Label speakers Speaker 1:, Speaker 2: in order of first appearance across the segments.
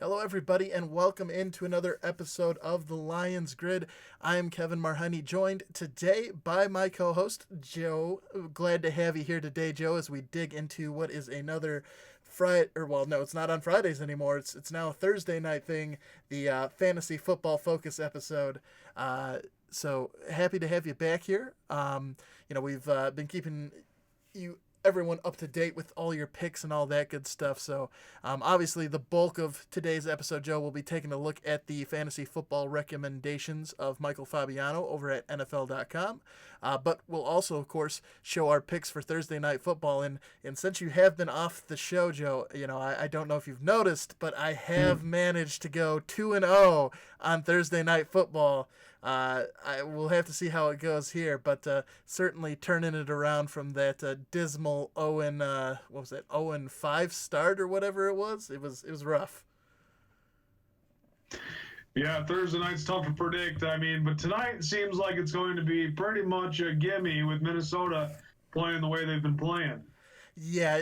Speaker 1: Hello, everybody, and welcome into another episode of the Lions Grid. I am Kevin Marheine, joined today by my co-host, Joe. Glad to have you here today, Joe, as we dig into what is another Friday, or well, no, it's not on Fridays anymore. It's now a Thursday night thing, the Fantasy Football Focus episode. So happy to have you back here. We've been keeping everyone up to date with all your picks and all that good stuff. So, obviously, the bulk of today's episode, Joe, will be taking a look at the fantasy football recommendations of Michael Fabiano over at NFL.com. But we'll also, of course, show our picks for Thursday Night Football. And since you have been off the show, Joe, I don't know if you've noticed, but I have managed to go 2-0 on Thursday Night Football. I will have to see how it goes here, but certainly turning it around from that dismal 0-5 start or whatever it was. It was rough.
Speaker 2: Yeah, Thursday night's tough to predict. But tonight seems like it's going to be pretty much a gimme with Minnesota playing the way they've been playing.
Speaker 1: Yeah,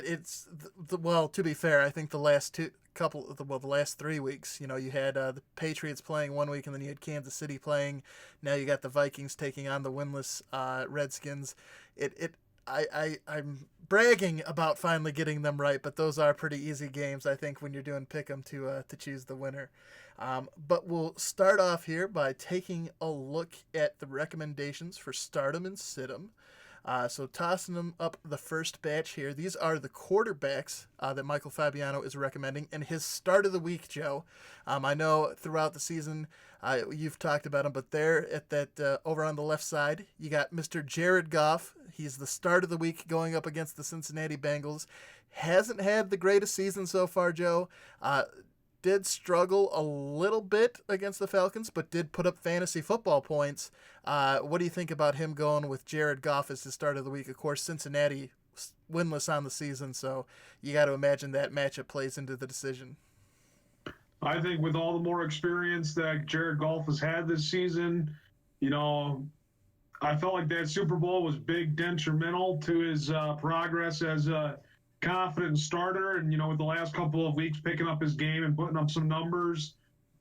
Speaker 1: well, to be fair, I think the last the last 3 weeks, you had the Patriots playing 1 week, and then you had Kansas City playing. Now you got the Vikings taking on the winless Redskins. I'm bragging about finally getting them right, but those are pretty easy games, I think, when you're doing pick'em to choose the winner. But we'll start off here by taking a look at the recommendations for Stardom and Situm. So tossing them up the first batch here. These are the quarterbacks that Michael Fabiano is recommending in his start of the week, Joe. I know throughout the season you've talked about him, but there at that over on the left side, you got Mr. Jared Goff. He's the start of the week going up against the Cincinnati Bengals. Hasn't had the greatest season so far, Joe. Did struggle a little bit against the Falcons, but did put up fantasy football points. What do you think about him going with Jared Goff as his start of the week? Of course, Cincinnati winless on the season, so you got to imagine that matchup plays into the decision.
Speaker 2: I think with all the more experience that Jared Goff has had this season, I felt like that Super Bowl was big detrimental to his progress as a confident starter. And, with the last couple of weeks picking up his game and putting up some numbers,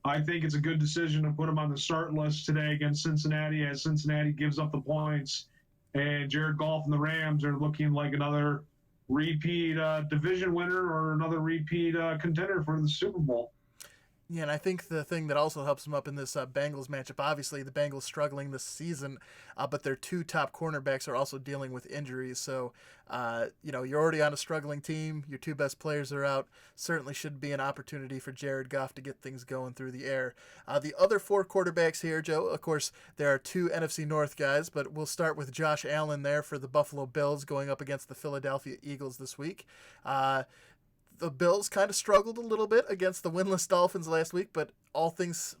Speaker 2: I think it's a good decision to put him on the start list today against Cincinnati, as Cincinnati gives up the points. And Jared Goff and the Rams are looking like another repeat division winner or another repeat contender for the Super Bowl.
Speaker 1: Yeah, and I think the thing that also helps them up in this Bengals matchup, obviously the Bengals struggling this season, but their two top cornerbacks are also dealing with injuries. So, you're already on a struggling team. Your two best players are out. Certainly should be an opportunity for Jared Goff to get things going through the air. The other four quarterbacks here, Joe, of course, there are two NFC North guys, but we'll start with Josh Allen there for the Buffalo Bills going up against the Philadelphia Eagles this week. The Bills kind of struggled a little bit against the winless Dolphins last week, but all things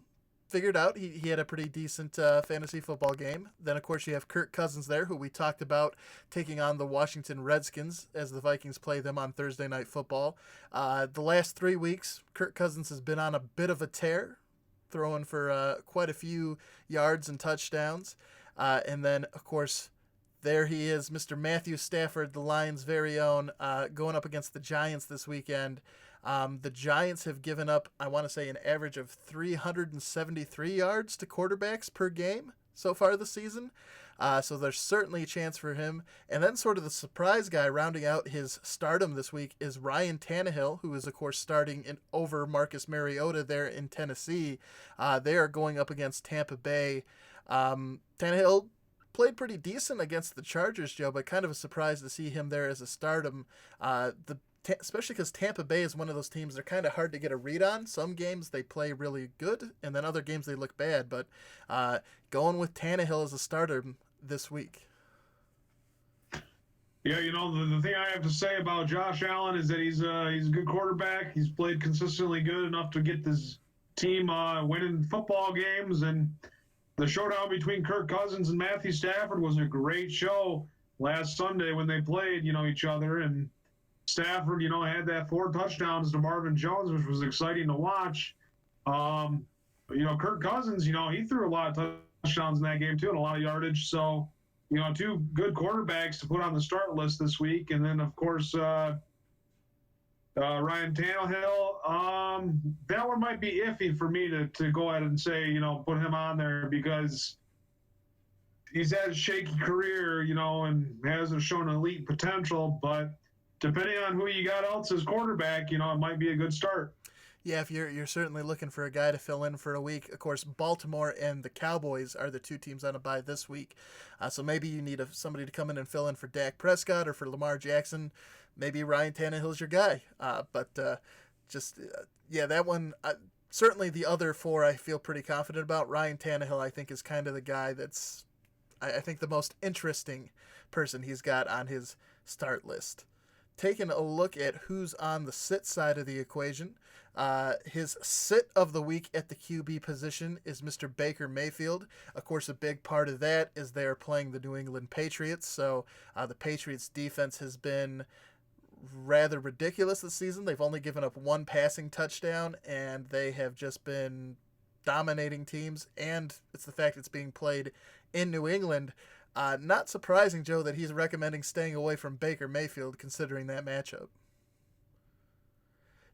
Speaker 1: figured out, he had a pretty decent fantasy football game. Then, of course, you have Kirk Cousins there, who we talked about taking on the Washington Redskins as the Vikings play them on Thursday Night Football. The last 3 weeks, Kirk Cousins has been on a bit of a tear, throwing for quite a few yards and touchdowns. And then, of course, there he is, Mr. Matthew Stafford, the Lions' very own, going up against the Giants this weekend. The Giants have given up, I want to say, an average of 373 yards to quarterbacks per game so far this season. So there's certainly a chance for him. And then sort of the surprise guy rounding out his stardom this week is Ryan Tannehill, who is, of course, starting over Marcus Mariota there in Tennessee. They are going up against Tampa Bay. Tannehill played pretty decent against the Chargers, Joe, but kind of a surprise to see him there as a stardom. Especially because Tampa Bay is one of those teams they're kind of hard to get a read on. Some games they play really good, and then other games they look bad. But going with Tannehill as a starter this week.
Speaker 2: Yeah, the thing I have to say about Josh Allen is that he's a good quarterback. He's played consistently good enough to get this team winning football games, and the showdown between Kirk Cousins and Matthew Stafford was a great show last Sunday when they played, each other. And Stafford, had that 4 touchdowns to Marvin Jones, which was exciting to watch. Kirk Cousins, he threw a lot of touchdowns in that game too and a lot of yardage. So, two good quarterbacks to put on the start list this week. And then, of course, Ryan Tannehill, that one might be iffy for me to go ahead and say, put him on there because he's had a shaky career, and hasn't shown elite potential. But depending on who you got else as quarterback, it might be a good start.
Speaker 1: Yeah, if you're certainly looking for a guy to fill in for a week. Of course, Baltimore and the Cowboys are the two teams on a bye this week, so maybe you need somebody to come in and fill in for Dak Prescott or for Lamar Jackson. Maybe Ryan Tannehill's your guy, yeah, that one. Certainly, the other four I feel pretty confident about. Ryan Tannehill, I think, is kind of the guy that's I think the most interesting person he's got on his start list. Taking a look at who's on the sit side of the equation, his sit of the week at the QB position is Mr. Baker Mayfield. Of course, a big part of that is they're playing the New England Patriots, so the Patriots defense has been rather ridiculous this season. They've only given up one passing touchdown, and they have just been dominating teams, and it's the fact it's being played in New England. Not surprising, Joe, that he's recommending staying away from Baker Mayfield considering that matchup.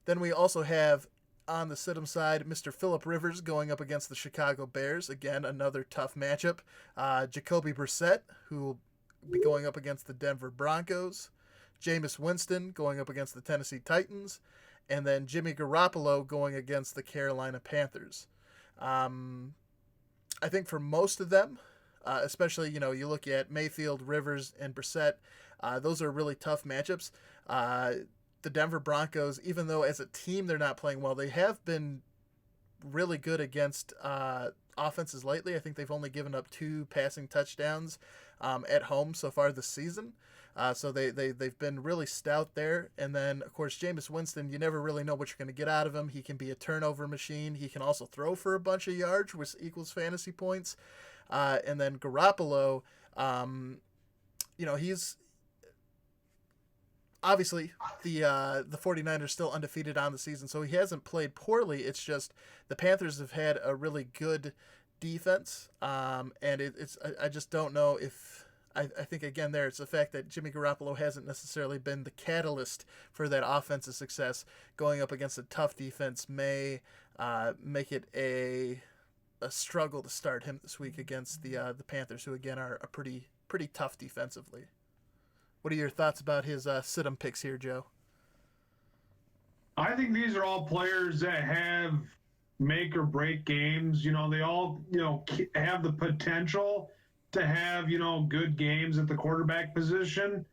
Speaker 1: Then we also have on the Sidham side, Mr. Phillip Rivers going up against the Chicago Bears. Again, another tough matchup. Jacoby Brissett, who will be going up against the Denver Broncos. Jameis Winston going up against the Tennessee Titans. And then Jimmy Garoppolo going against the Carolina Panthers. I think for most of them, especially, you look at Mayfield, Rivers, and Brissett, those are really tough matchups. The Denver Broncos, even though as a team they're not playing well, they have been really good against offenses lately. I think they've only given up 2 passing touchdowns at home so far this season. So they've been really stout there. And then, of course, Jameis Winston, you never really know what you're going to get out of him. He can be a turnover machine. He can also throw for a bunch of yards, which equals fantasy points. And then Garoppolo, he's obviously the 49ers still undefeated on the season, so he hasn't played poorly. It's just the Panthers have had a really good defense, and I just don't know if I think again there it's the fact that Jimmy Garoppolo hasn't necessarily been the catalyst for that offensive success. Going up against a tough defense may make it a struggle to start him this week against the Panthers, who again are a pretty tough defensively. What are your thoughts about his sit-em picks here, Joe?
Speaker 2: I think these are all players that have make or break games. They all, have the potential to have, good games at the quarterback position.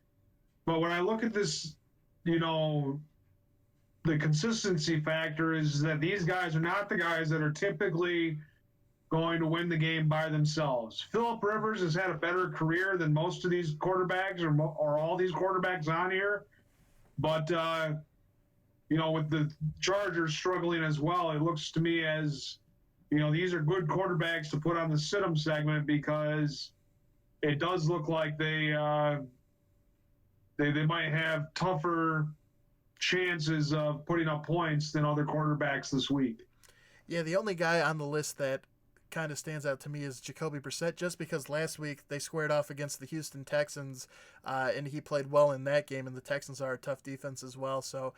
Speaker 2: But when I look at this, the consistency factor is that these guys are not the guys that are typically going to win the game by themselves. Phillip Rivers has had a better career than most of these quarterbacks or all these quarterbacks on here. But, with the Chargers struggling as well, it looks to me as, these are good quarterbacks to put on the sit-em segment because it does look like they might have tougher chances of putting up points than other quarterbacks this week.
Speaker 1: Yeah, the only guy on the list that kind of stands out to me is Jacoby Brissett, just because last week they squared off against the Houston Texans, and he played well in that game, and the Texans are a tough defense as well. So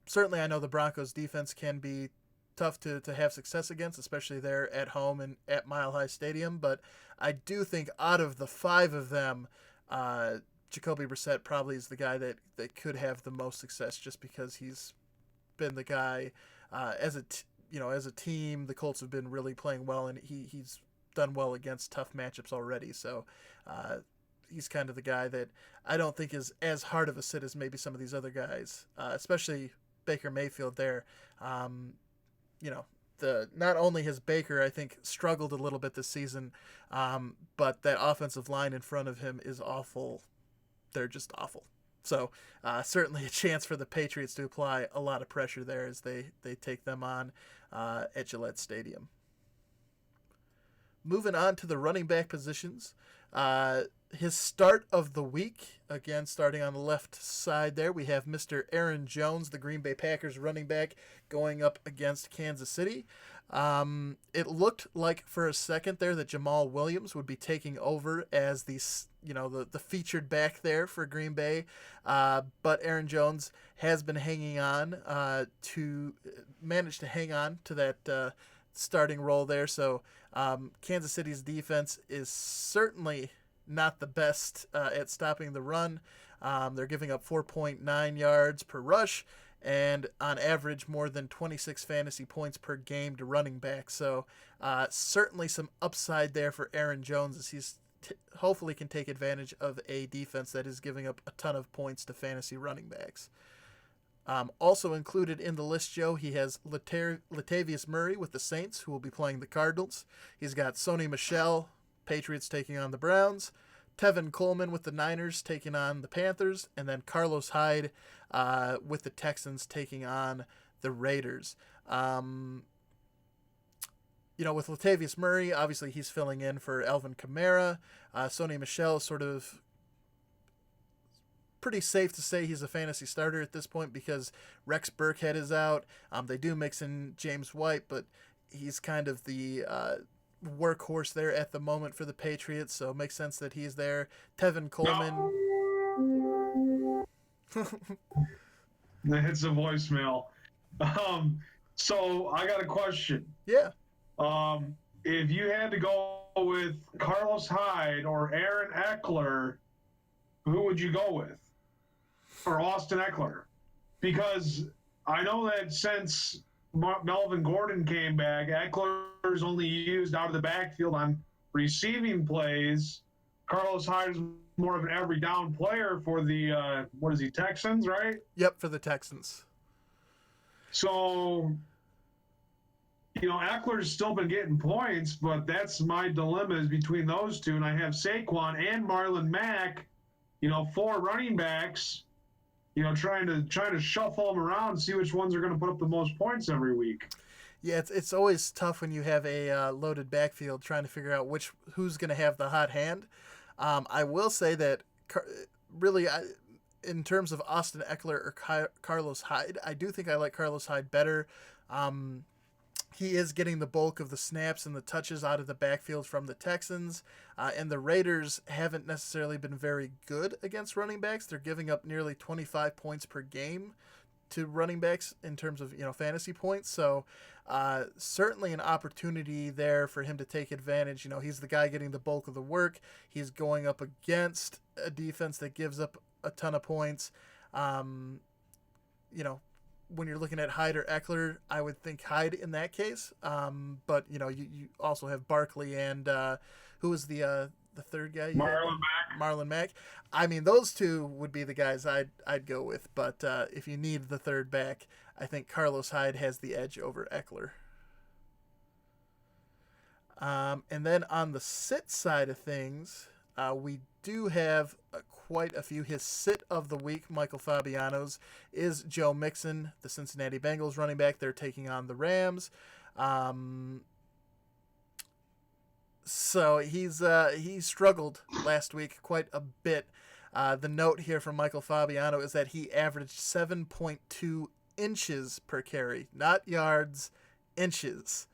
Speaker 1: certainly I know the Broncos defense can be tough to have success against, especially there at home and at Mile High Stadium. But I do think out of the 5 of them, Jacoby Brissett probably is the guy that could have the most success, just because he's been the guy as a team. The Colts have been really playing well, and he's done well against tough matchups already. So he's kind of the guy that I don't think is as hard of a sit as maybe some of these other guys, especially Baker Mayfield there. Not only has Baker, I think, struggled a little bit this season, but that offensive line in front of him is awful. They're just awful. So certainly a chance for the Patriots to apply a lot of pressure there as they take them on at Gillette Stadium. Moving on to the running back positions, his start of the week, again, starting on the left side there, we have Mr. Aaron Jones, the Green Bay Packers running back, going up against Kansas City. It looked like for a second there that Jamal Williams would be taking over as the featured back there for Green Bay, but Aaron Jones has been hanging on to manage to hang on to that starting role there. So Kansas City's defense is certainly not the best at stopping the run. They're giving up 4.9 yards per rush and on average more than 26 fantasy points per game to running back. So certainly some upside there for Aaron Jones as he's hopefully can take advantage of a defense that is giving up a ton of points to fantasy running backs. Also included in the list, Joe, he has Latavius Murray with the Saints, who will be playing the Cardinals. He's got Sony Michel, Patriots taking on the Browns, Tevin Coleman with the Niners taking on the Panthers, and then Carlos Hyde with the Texans taking on the Raiders. With Latavius Murray, obviously he's filling in for Alvin Kamara. Sony Michel sort of pretty safe to say he's a fantasy starter at this point because Rex Burkhead is out. They do mix in James White, but he's kind of the workhorse there at the moment for the Patriots, so it makes sense that he's there. Tevin Coleman.
Speaker 2: It's a voicemail. So I got a question.
Speaker 1: Yeah.
Speaker 2: If you had to go with Carlos Hyde or Aaron Eckler, who would you go with? Or Austin Eckler? Because I know that since Melvin Gordon came back, Eckler's only used out of the backfield on receiving plays. Carlos Hyde is more of an every down player for the, Texans, right?
Speaker 1: Yep, for the Texans.
Speaker 2: So, Eckler's still been getting points, but that's my dilemma is between those two. And I have Saquon and Marlon Mack, 4 running backs, trying to shuffle them around and see which ones are going to put up the most points every week.
Speaker 1: Yeah, it's always tough when you have a loaded backfield trying to figure out who's going to have the hot hand. I will say that really, in terms of Austin Eckler or Carlos Hyde, I do think I like Carlos Hyde better. He is getting the bulk of the snaps and the touches out of the backfield from the Texans, and the Raiders haven't necessarily been very good against running backs. They're giving up nearly 25 points per game to running backs in terms of fantasy points. So certainly an opportunity there for him to take advantage. He's the guy getting the bulk of the work. He's going up against a defense that gives up a ton of points. When you're looking at Hyde or Eckler, I would think Hyde in that case. But you also have Barkley and who was the third guy? Marlon Mack. I mean, those two would be the guys I'd go with. But if you need the third back, I think Carlos Hyde has the edge over Eckler. And then on the sit side of things, we do have quite a few. His sit of the week, Michael Fabiano's, is Joe Mixon, the Cincinnati Bengals running back. They're taking on the Rams. So he struggled last week quite a bit. The note here from Michael Fabiano is that he averaged 7.2 inches per carry, not yards, inches.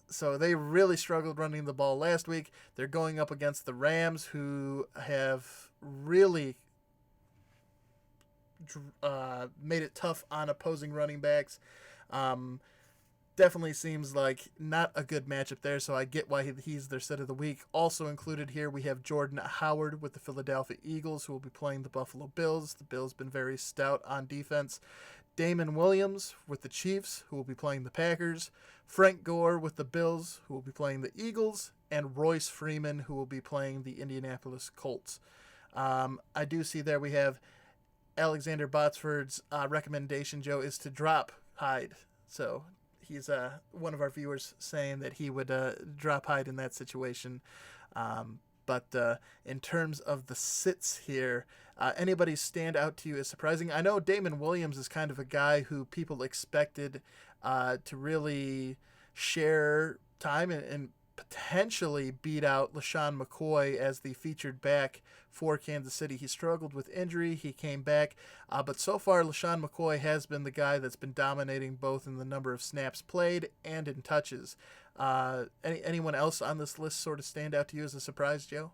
Speaker 1: So they really struggled running the ball last week. They're going up against the Rams, who have really made it tough on opposing running backs. Definitely seems like not a good matchup there, so I get why he's their sit of the week. Also included here, we have Jordan Howard with the Philadelphia Eagles, who will be playing the Buffalo Bills. The Bills been very stout on defense. Damon Williams with the Chiefs, who will be playing the Packers. Frank Gore with the Bills, who will be playing the Eagles. And Royce Freeman, who will be playing the Indianapolis Colts. I do see there we have Alexander Botsford's recommendation, Joe, is to drop Hyde. So he's one of our viewers saying that he would drop Hyde in that situation. But in terms of the sits here, anybody stand out to you as surprising? I know Damon Williams is kind of a guy who people expected to really share time and potentially beat out LaShawn McCoy as the featured back for Kansas City. He struggled with injury. He came back. But so far, LaShawn McCoy has been the guy that's been dominating both in the number of snaps played and in touches. Anyone else on this list sort of stand out to you as a surprise, Joe?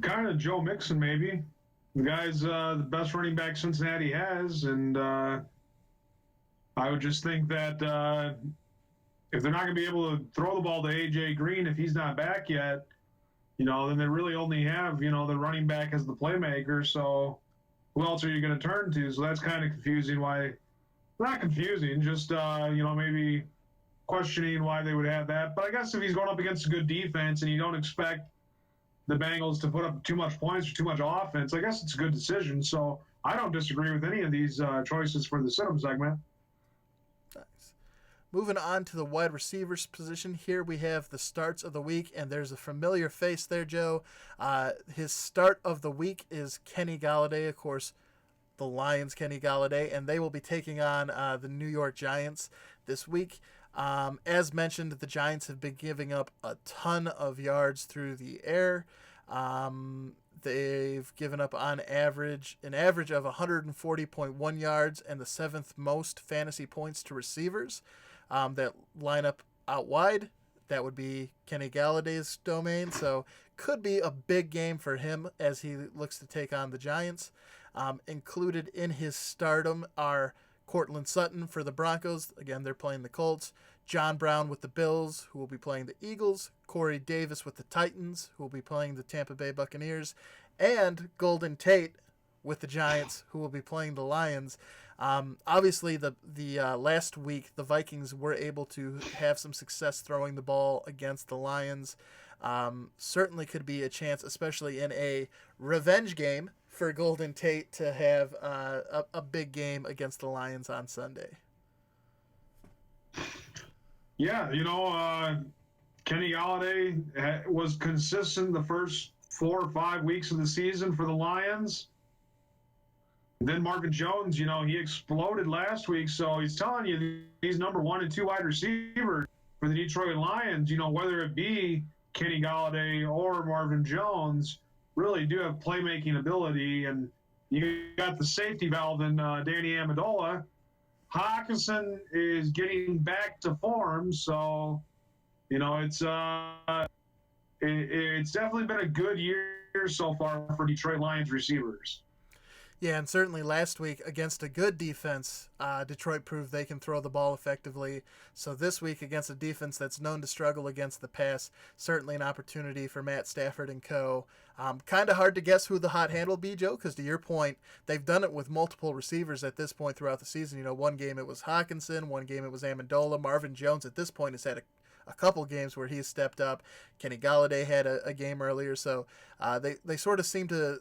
Speaker 2: Kind of Joe Mixon, maybe. The guy's the best running back Cincinnati has, and I would just think that if they're not going to be able to throw the ball to AJ Green if he's not back yet, then they really only have the running back as the playmaker. So who else are you going to turn to? So that's kind of confusing. Why? Not confusing, just maybe questioning why they would have that. But I guess if he's going up against a good defense and you don't expect the Bengals to put up too much points or too much offense, I guess it's a good decision. So I don't disagree with any of these choices for the sit-up segment.
Speaker 1: Nice. Moving on to the wide receivers position, here we have the starts of the week, and there's a familiar face there, Joe. His start of the week is Kenny Golladay, of course, the Lions' Kenny Golladay, and they will be taking on the New York Giants this week. As mentioned, the Giants have been giving up a ton of yards through the air. They've given up an average of 140.1 yards and the seventh most fantasy points to receivers that line up out wide. That would be Kenny Galladay's domain. So could be a big game for him as he looks to take on the Giants. Included in his stardom are Cortland Sutton for the Broncos. Again, they're playing the Colts. John Brown with the Bills, who will be playing the Eagles. Corey Davis with the Titans, who will be playing the Tampa Bay Buccaneers. And Golden Tate with the Giants, who will be playing the Lions. Obviously, the last week, the Vikings were able to have some success throwing the ball against the Lions. Certainly could be a chance, especially in a revenge game, for Golden Tate to have a big game against the Lions on Sunday.
Speaker 2: Yeah, Kenny Golladay was consistent the first 4 or 5 weeks of the season for the Lions. Then Marvin Jones, he exploded last week. So he's telling you he's number 1 and 2 wide receiver for the Detroit Lions, whether it be Kenny Golladay or Marvin Jones, really do have playmaking ability. And you got the safety valve in Danny Amendola. Hawkinson is getting back to form, so it's definitely been a good year so far for Detroit Lions receivers.
Speaker 1: Yeah, and certainly last week against a good defense, Detroit proved they can throw the ball effectively. So this week against a defense that's known to struggle against the pass, certainly an opportunity for Matt Stafford and co. Kind of hard to guess who the hot hand will be, Joe, because to your point, they've done it with multiple receivers at this point throughout the season. One game it was Hawkinson, one game it was Amendola. Marvin Jones at this point has had a couple games where he's stepped up. Kenny Golladay had a game earlier, so they sort of seem to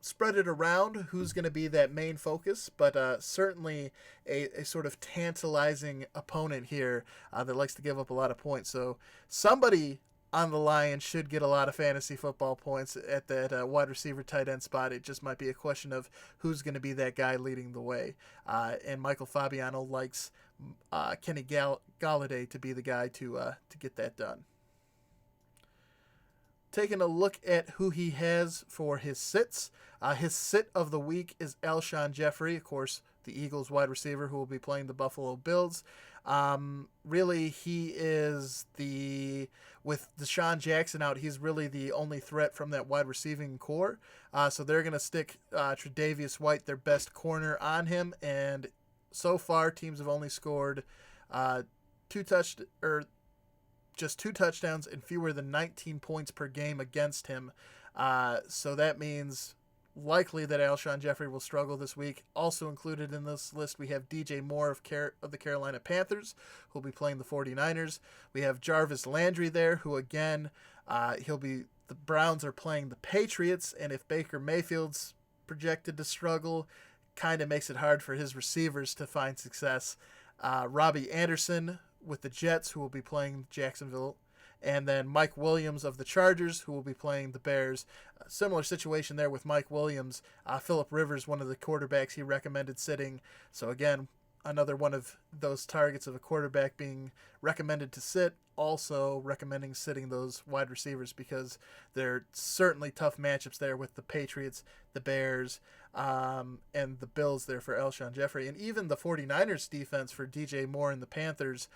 Speaker 1: spread it around who's going to be that main focus, but certainly a sort of tantalizing opponent here that likes to give up a lot of points. So somebody on the Lions should get a lot of fantasy football points at that wide receiver tight end spot. It just might be a question of who's going to be that guy leading the way. And Michael Fabiano likes Kenny Golladay to be the guy to get that done. Taking a look at who he has for his sits. His sit of the week is Alshon Jeffrey, of course, the Eagles wide receiver who will be playing the Buffalo Bills. Really, he is with Deshaun Jackson out, he's really the only threat from that wide receiving core. So they're going to stick Tre'Davious White, their best corner, on him. And so far, teams have only scored just 2 touchdowns and fewer than 19 points per game against him. So that means likely that Alshon Jeffrey will struggle this week. Also included in this list, we have DJ Moore of the Carolina Panthers, who will be playing the 49ers. We have Jarvis Landry there, who again, the Browns are playing the Patriots, and if Baker Mayfield's projected to struggle, kind of makes it hard for his receivers to find success. Robbie Anderson with the Jets, who will be playing Jacksonville, and then Mike Williams of the Chargers, who will be playing the Bears. Similar situation there with Mike Williams. Phillip Rivers, one of the quarterbacks he recommended sitting. So again, another one of those targets of a quarterback being recommended to sit, also recommending sitting those wide receivers because they're certainly tough matchups there with the Patriots, the Bears, and the Bills there for Alshon Jeffrey. And even the 49ers defense for DJ Moore and the Panthers,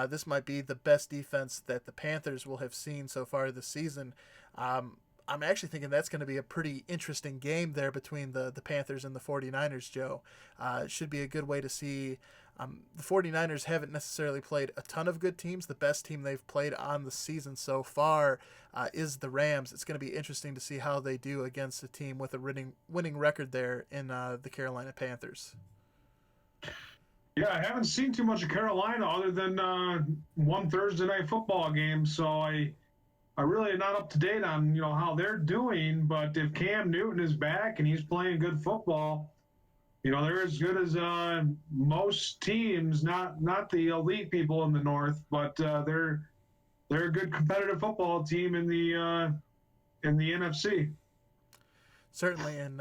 Speaker 1: this might be the best defense that the Panthers will have seen so far this season. I'm actually thinking that's going to be a pretty interesting game there between the Panthers and the 49ers, Joe. It should be a good way to see. The 49ers haven't necessarily played a ton of good teams. The best team they've played on the season so far is the Rams. It's going to be interesting to see how they do against a team with a winning record there in the Carolina Panthers.
Speaker 2: Yeah, I haven't seen too much of Carolina other than one Thursday night football game, so I really am not up to date on how they're doing. But if Cam Newton is back and he's playing good football, they're as good as most teams. Not the elite people in the North, but they're a good competitive football team in the NFC.
Speaker 1: Certainly, and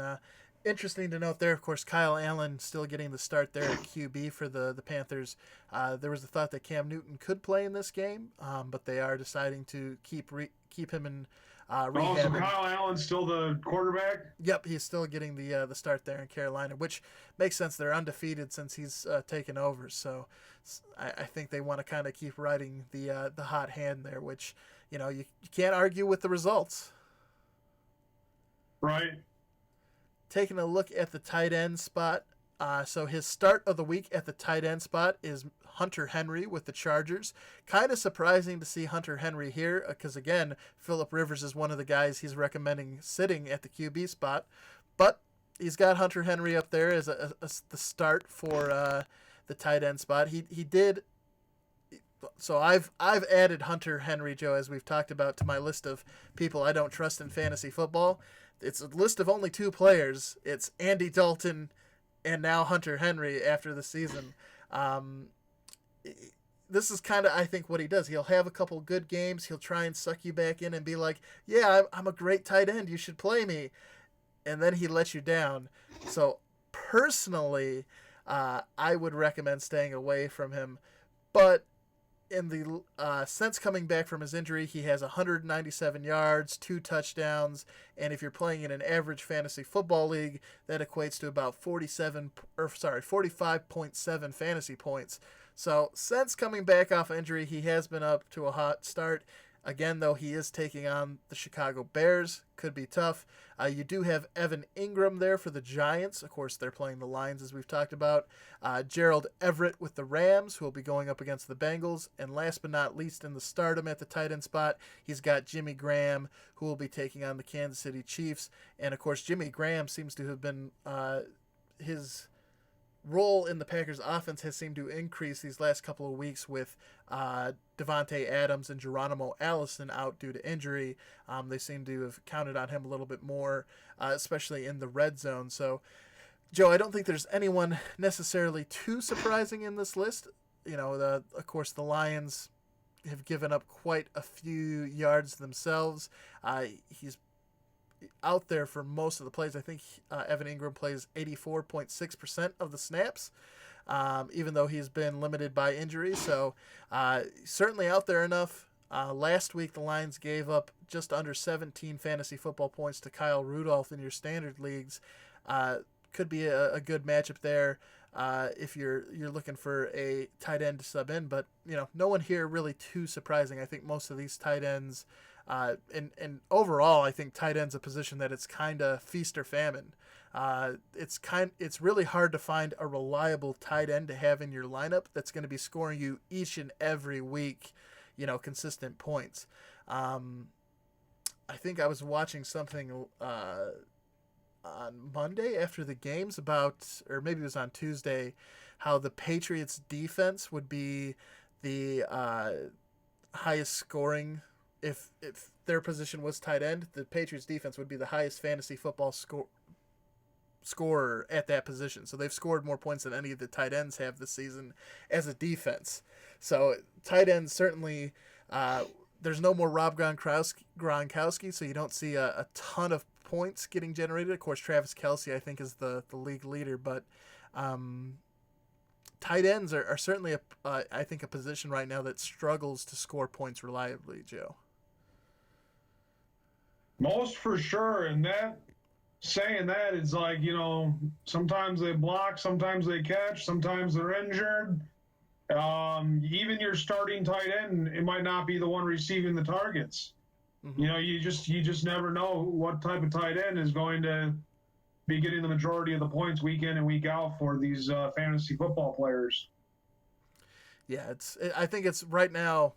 Speaker 1: interesting to note there, of course, Kyle Allen still getting the start there at QB for the Panthers. There was the thought that Cam Newton could play in this game, but they are deciding to keep him in rehab.
Speaker 2: Oh, so Kyle Allen's still the quarterback?
Speaker 1: Yep, he's still getting the start there in Carolina, which makes sense. They're undefeated since he's taken over, so I think they want to kind of keep riding the hot hand there, which you can't argue with the results.
Speaker 2: Right.
Speaker 1: Taking a look at the tight end spot. So his start of the week at the tight end spot is Hunter Henry with the Chargers. Kind of surprising to see Hunter Henry here because, again, Phillip Rivers is one of the guys he's recommending sitting at the QB spot. But he's got Hunter Henry up there as the start for the tight end spot. He did. So I've added Hunter Henry, Joe, as we've talked about, to my list of people I don't trust in fantasy football. It's a list of only 2 players. It's Andy Dalton and now Hunter Henry after the season. This is kind of, I think, what he does. He'll have a couple good games. He'll try and suck you back in and be like, yeah, I'm a great tight end. You should play me. And then he lets you down. So personally, I would recommend staying away from him. But in the since coming back from his injury, he has 197 yards, 2 touchdowns, and if you're playing in an average fantasy football league, that equates to about 45.7 fantasy points. So since coming back off injury, he has been up to a hot start. Again, though, he is taking on the Chicago Bears. Could be tough. You do have Evan Ingram there for the Giants. Of course, they're playing the Lions, as we've talked about. Gerald Everett with the Rams, who will be going up against the Bengals. And last but not least, in the stardom at the tight end spot, he's got Jimmy Graham, who will be taking on the Kansas City Chiefs. And, of course, Jimmy Graham seems to have been his role in the Packers offense has seemed to increase these last couple of weeks with Devontae Adams and Geronimo Allison out due to injury. They seem to have counted on him a little bit more, especially in the red zone. So, Joe, I don't think there's anyone necessarily too surprising in this list. Of course, the Lions have given up quite a few yards themselves. He's out there for most of the plays. I think Evan Ingram plays 84.6% of the snaps, even though he's been limited by injury. So certainly out there enough. Last week, the Lions gave up just under 17 fantasy football points to Kyle Rudolph in your standard leagues. Could be a good matchup there if you're looking for a tight end to sub in. But, no one here really too surprising. I think most of these tight ends and overall, I think tight end's a position that it's kind of feast or famine. It's really hard to find a reliable tight end to have in your lineup that's going to be scoring you each and every week, consistent points. I think I was watching something on Monday after the games about, or maybe it was on Tuesday, how the Patriots defense would be the highest scoring. If their position was tight end, the Patriots defense would be the highest fantasy football scorer at that position. So they've scored more points than any of the tight ends have this season as a defense. So tight ends certainly, there's no more Rob Gronkowski, so you don't see a ton of points getting generated. Of course, Travis Kelce, I think, is the league leader, but tight ends are certainly I think a position right now that struggles to score points reliably, Joe.
Speaker 2: Most for sure. And that saying that is like, sometimes they block, sometimes they catch, sometimes they're injured. Even your starting tight end, it might not be the one receiving the targets.
Speaker 1: Mm-hmm.
Speaker 2: You just never know what type of tight end is going to be getting the majority of the points week in and week out for these fantasy football players.
Speaker 1: Yeah, I think it's right now.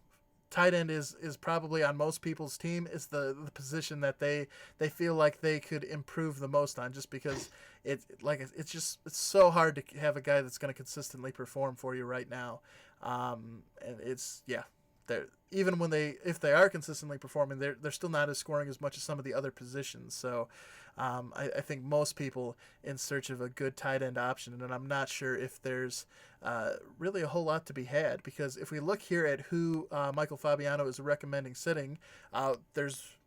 Speaker 1: Tight end is probably on most people's team is the position that they feel like they could improve the most on, just because it's so hard to have a guy that's going to consistently perform for you right now, and it's yeah. Even when if they are consistently performing, they're still not as scoring as much as some of the other positions. So I think most people in search of a good tight end option, and I'm not sure if there's really a whole lot to be had, because if we look here at who Michael Fabiano is recommending sitting, there's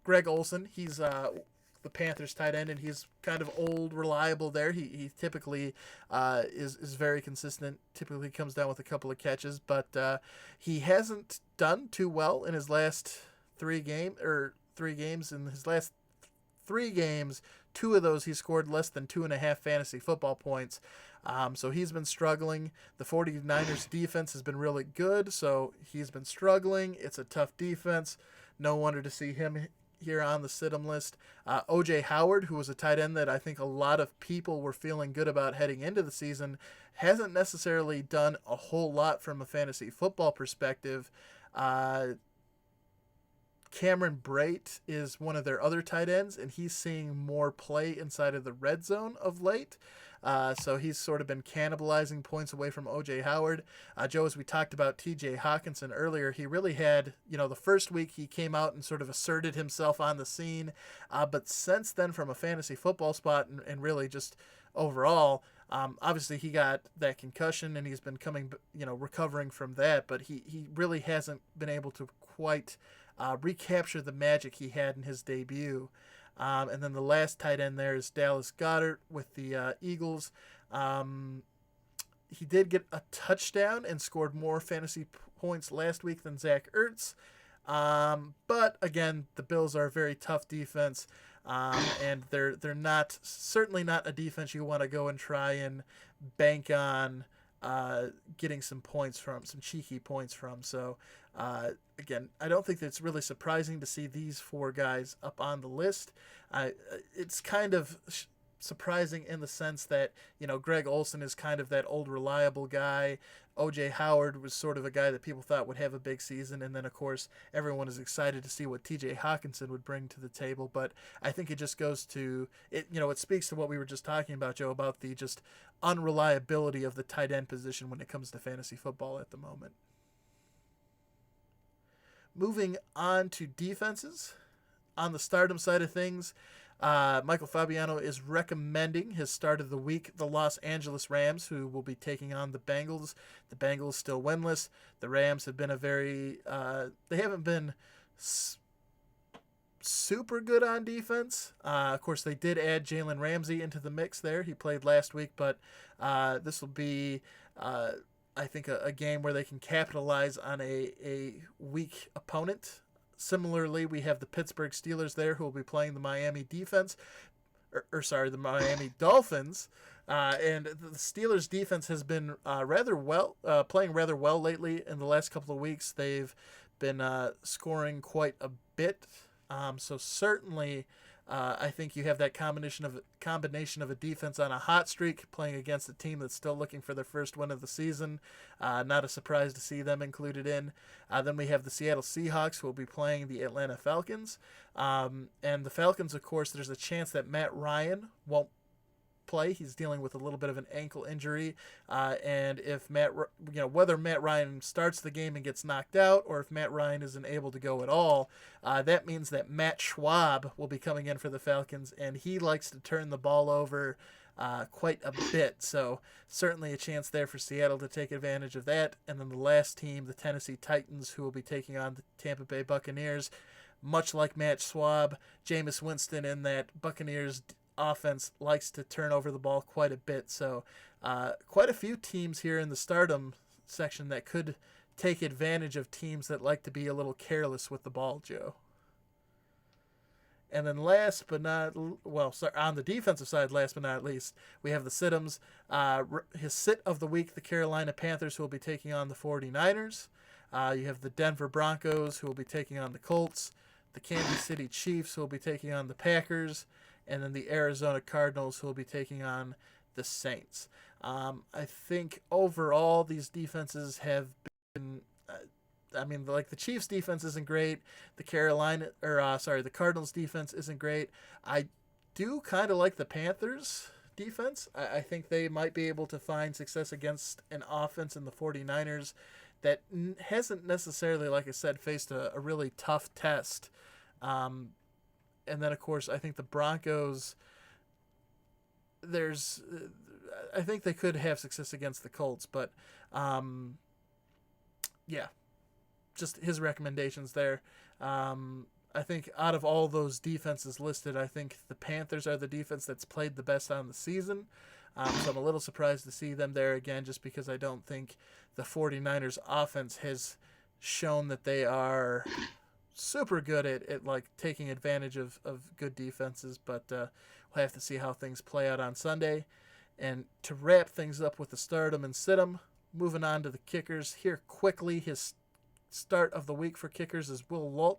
Speaker 1: Greg Olsen. He's the Panthers tight end, and he's kind of old, reliable there. He typically is very consistent, typically comes down with a couple of catches, but he hasn't done too well in his last three games. In his last 3 games, 2 of those he scored less than 2.5 fantasy football points. So he's been struggling. The 49ers defense has been really good, so he's been struggling. It's a tough defense. No wonder to see him here on the sit-em list. O.J. Howard, who was a tight end that I think a lot of people were feeling good about heading into the season, hasn't necessarily done a whole lot from a fantasy football perspective. Cameron Brate is one of their other tight ends, and he's seeing more play inside of the red zone of late. So he's sort of been cannibalizing points away from O.J. Howard. Joe, as we talked about T.J. Hawkinson earlier, he really had, the first week he came out and sort of asserted himself on the scene. But since then, from a fantasy football spot and really just overall, obviously he got that concussion and he's been recovering from that, but he really hasn't been able to quite recapture the magic he had in his debut. And then the last tight end there is Dallas Goedert with the Eagles. He did get a touchdown and scored more fantasy points last week than Zach Ertz. But again, the Bills are a very tough defense, and they're certainly not a defense you want to go and try and bank on getting some cheeky points from. So again, I don't think that it's really surprising to see these 4 guys up on the list. It's kind of surprising in the sense that, Greg Olsen is kind of that old reliable guy. O.J. Howard was sort of a guy that people thought would have a big season, and then, of course, everyone is excited to see what T.J. Hawkinson would bring to the table. But I think it just goes to, it speaks to what we were just talking about, Joe, about the just unreliability of the tight end position when it comes to fantasy football at the moment. Moving on to defenses. On the stardom side of things, Michael Fabiano is recommending his start of the week, the Los Angeles Rams, who will be taking on the Bengals. The Bengals still winless. The Rams have been they haven't been super good on defense. Of course, they did add Jalen Ramsey into the mix there. He played last week, but this will be, I think, a game where they can capitalize on a weak opponent. Similarly, we have the Pittsburgh Steelers there, who will be playing the Miami the Miami Dolphins. And the Steelers' defense has been playing rather well lately. In the last couple of weeks, they've been scoring quite a bit. So certainly, I think you have that combination of a defense on a hot streak playing against a team that's still looking for their first win of the season. Not a surprise to see them included in. Then we have the Seattle Seahawks, who will be playing the Atlanta Falcons. And the Falcons, of course, there's a chance that Matt Ryan won't play. He's dealing with a little bit of an ankle injury, and if whether Matt Ryan starts the game and gets knocked out, or if Matt Ryan isn't able to go at all, that means that Matt Schwab will be coming in for the Falcons, and he likes to turn the ball over quite a bit. So certainly a chance there for Seattle to take advantage of that. And then the last team, the Tennessee Titans, who will be taking on the Tampa Bay Buccaneers. Much like Matt Schwab, Jameis Winston and that Buccaneers offense likes to turn over the ball quite a bit. So quite a few teams here in the stardom section that could take advantage of teams that like to be a little careless with the ball, Joe. And then last but not, well, sorry, on the defensive side, last but not least, we have the sit-ems. His sit of the week, the Carolina Panthers, who will be taking on the 49ers. You have the Denver Broncos, who will be taking on the Colts. The Kansas City Chiefs, who will be taking on the Packers. And then the Arizona Cardinals, who will be taking on the Saints. I think overall these defenses have been like the Chiefs' defense isn't great. The the Cardinals' defense isn't great. I do kind of like the Panthers' defense. I think they might be able to find success against an offense in the 49ers that hasn't necessarily, like I said, faced a really tough test. And then, of course, I think the Broncos, I think they could have success against the Colts, but yeah, just his recommendations there. I think out of all those defenses listed, I think the Panthers are the defense that's played the best on the season. So I'm a little surprised to see them there again, just because I don't think the 49ers offense has shown that they are super good at like taking advantage of good defenses. But we'll have to see how things play out on Sunday. And to wrap things up with the stardom and sit-em, moving on to the kickers here quickly. His start of the week for kickers is Will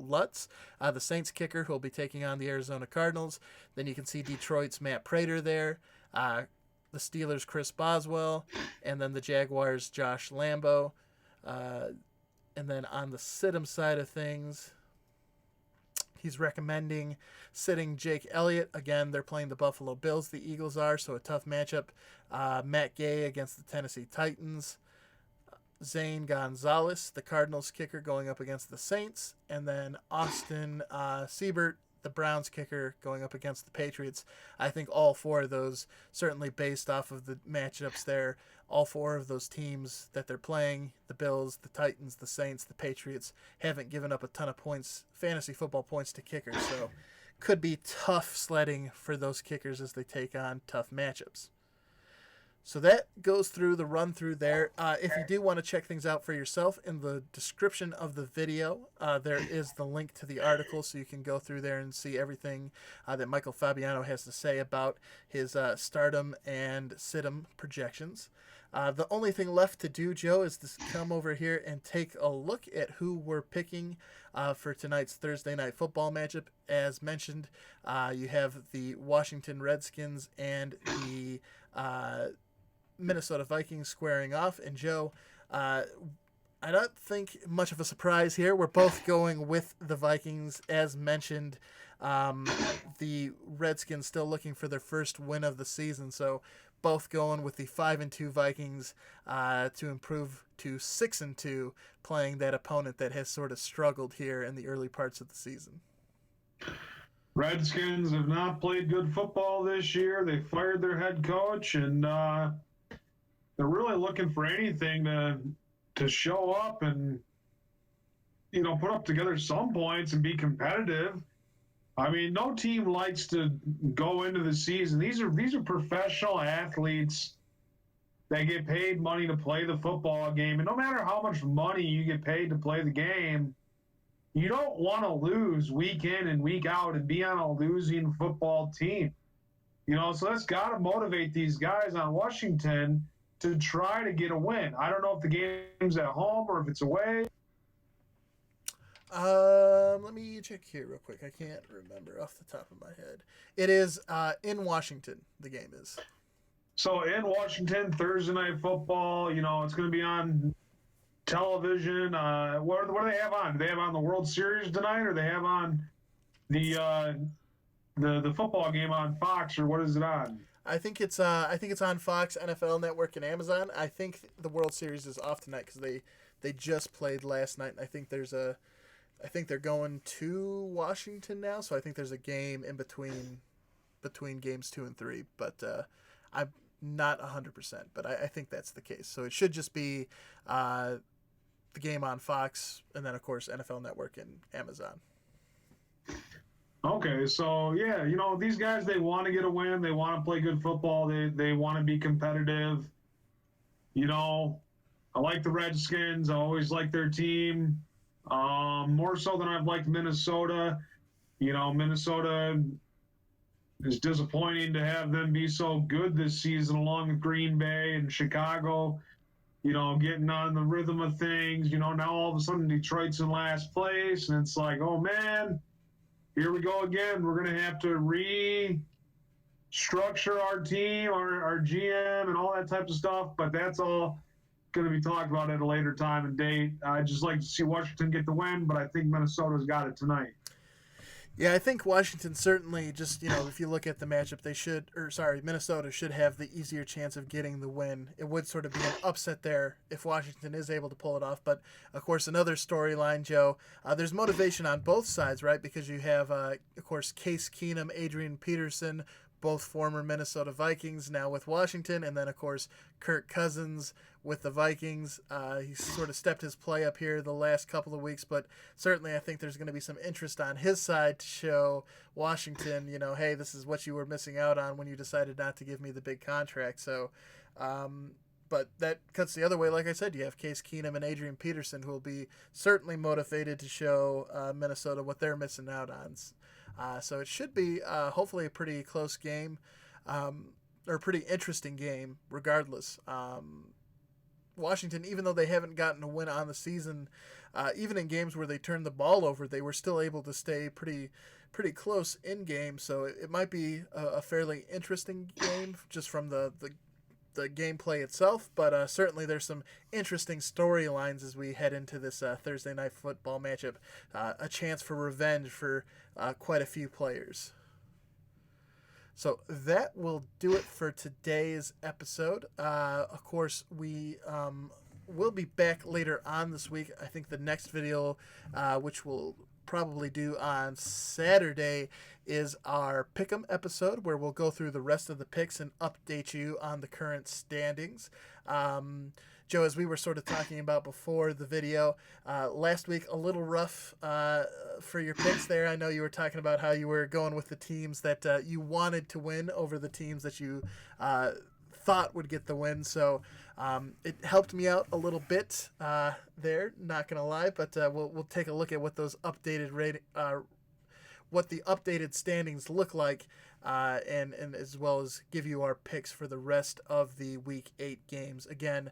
Speaker 1: Lutz, the Saints kicker, who will be taking on the Arizona Cardinals. Then you can see Detroit's Matt Prater there, the Steelers' Chris Boswell, and then the Jaguars' Josh Lambo. And then on the sit-em side of things, he's recommending sitting Jake Elliott. Again, they're playing the Buffalo Bills, the Eagles are, so a tough matchup. Matt Gay against the Tennessee Titans. Zane Gonzalez, the Cardinals kicker, going up against the Saints. And then Austin Siebert, the Browns kicker, going up against the Patriots. I think all four of those, certainly based off of the matchups there, all four of those teams that they're playing, the Bills, the Titans, the Saints, the Patriots, haven't given up a ton of points, fantasy football points to kickers. So could be tough sledding for those kickers as they take on tough matchups. So that goes through the run through there. If you do want to check things out for yourself, in the description of the video, there is the link to the article, so you can go through there and see everything that Michael Fabiano has to say about his stardom and sit-em projections. The only thing left to do, Joe, is to come over here and take a look at who we're picking for tonight's Thursday night football matchup. As mentioned, you have the Washington Redskins and the Minnesota Vikings squaring off. And Joe, I don't think much of a surprise here. We're both going with the Vikings, as mentioned. The Redskins still looking for their first win of the season, so both going with the 5-2 Vikings to improve to 6-2, playing that opponent that has sort of struggled here in the early parts of the season.
Speaker 2: Redskins have not played good football this year. They fired their head coach, and they're really looking for anything to show up and put up together some points and be competitive. I mean, no team likes to go into the season. These are professional athletes that get paid money to play the football game, and no matter how much money you get paid to play the game, you don't want to lose week in and week out and be on a losing football team. So that's got to motivate these guys on Washington to try to get a win. I don't know if the game's at home or if it's away.
Speaker 1: Let me check here real quick. I can't remember off the top of my head. It is in Washington, the game is.
Speaker 2: So in Washington, Thursday night football, it's going to be on television. What do they have on? Do they have on the World Series tonight, or they have on the football game on Fox, or what is it on?
Speaker 1: I think it's on Fox, NFL Network, and Amazon. I think the World Series is off tonight because they just played last night, and I think they're going to Washington now, so I think there's a game in between games 2 and 3, but I'm not 100%, but I think that's the case. So it should just be the game on Fox, and then of course NFL Network and Amazon.
Speaker 2: Okay, so yeah, these guys, they want to get a win. They want to play good football. They want to be competitive. You know, I like the Redskins. I always like their team. More so than I've liked Minnesota. Minnesota is disappointing to have them be so good this season, along with Green Bay and Chicago. Getting on the rhythm of things. Now all of a sudden Detroit's in last place, and it's like, oh man, here we go again. We're going to have to restructure our team, our GM, and all that type of stuff. But that's all going to be talked about at a later time and date. I just like to see Washington get the win, but I think Minnesota's got it tonight.
Speaker 1: Yeah, I think Washington certainly just, if you look at the matchup, Minnesota should have the easier chance of getting the win. It would sort of be an upset there if Washington is able to pull it off. But, of course, another storyline, Joe, there's motivation on both sides, right? Because you have, of course, Case Keenum, Adrian Peterson, both former Minnesota Vikings, now with Washington, and then, of course, Kirk Cousins with the Vikings. He's sort of stepped his play up here the last couple of weeks, but certainly I think there's going to be some interest on his side to show Washington, hey, this is what you were missing out on when you decided not to give me the big contract. So, but that cuts the other way. Like I said, you have Case Keenum and Adrian Peterson, who will be certainly motivated to show Minnesota what they're missing out on. So it should be hopefully a pretty close game, or a pretty interesting game regardless. Washington, even though they haven't gotten a win on the season, even in games where they turned the ball over, they were still able to stay pretty close in game. So it might be a fairly interesting game just from the gameplay itself. But certainly there's some interesting storylines as we head into this Thursday night football matchup. A chance for revenge for quite a few players. So that will do it for today's episode. Of course, we will be back later on this week. I think the next video, which we'll probably do on Saturday, is our Pick'em episode, where we'll go through the rest of the picks and update you on the current standings. Joe, as we were sort of talking about before the video, last week a little rough for your picks there. I know you were talking about how you were going with the teams that you wanted to win over the teams that you thought would get the win. So it helped me out a little bit there, not going to lie, but we'll take a look at what those updated what the updated standings look like, and as well as give you our picks for the rest of the Week 8 games. Again,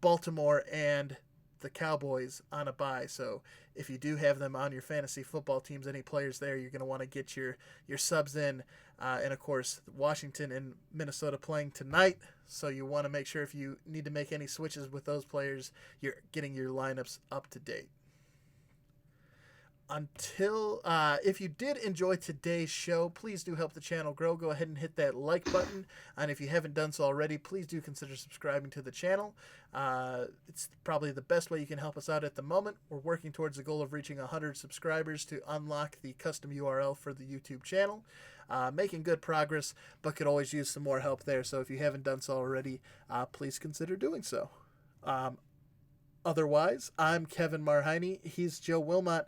Speaker 1: Baltimore and the Cowboys on a bye, so if you do have them on your fantasy football teams, any players there, you're going to want to get your subs in. And, of course, Washington and Minnesota playing tonight, so you want to make sure if you need to make any switches with those players, you're getting your lineups up to date. If you did enjoy today's show, please do help the channel grow. Go ahead and hit that like button, and if you haven't done so already, please do consider subscribing to the channel. It's probably the best way you can help us out at the moment. We're working towards the goal of reaching 100 subscribers to unlock the custom URL for the YouTube channel. Making good progress, but could always use some more help there, so if you haven't done so already, please consider doing so. Otherwise, I'm Kevin Marheine. He's Joe Wilmot.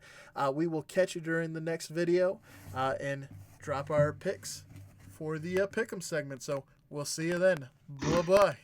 Speaker 1: We will catch you during the next video and drop our picks for the Pick'em segment. So we'll see you then. Bye-bye.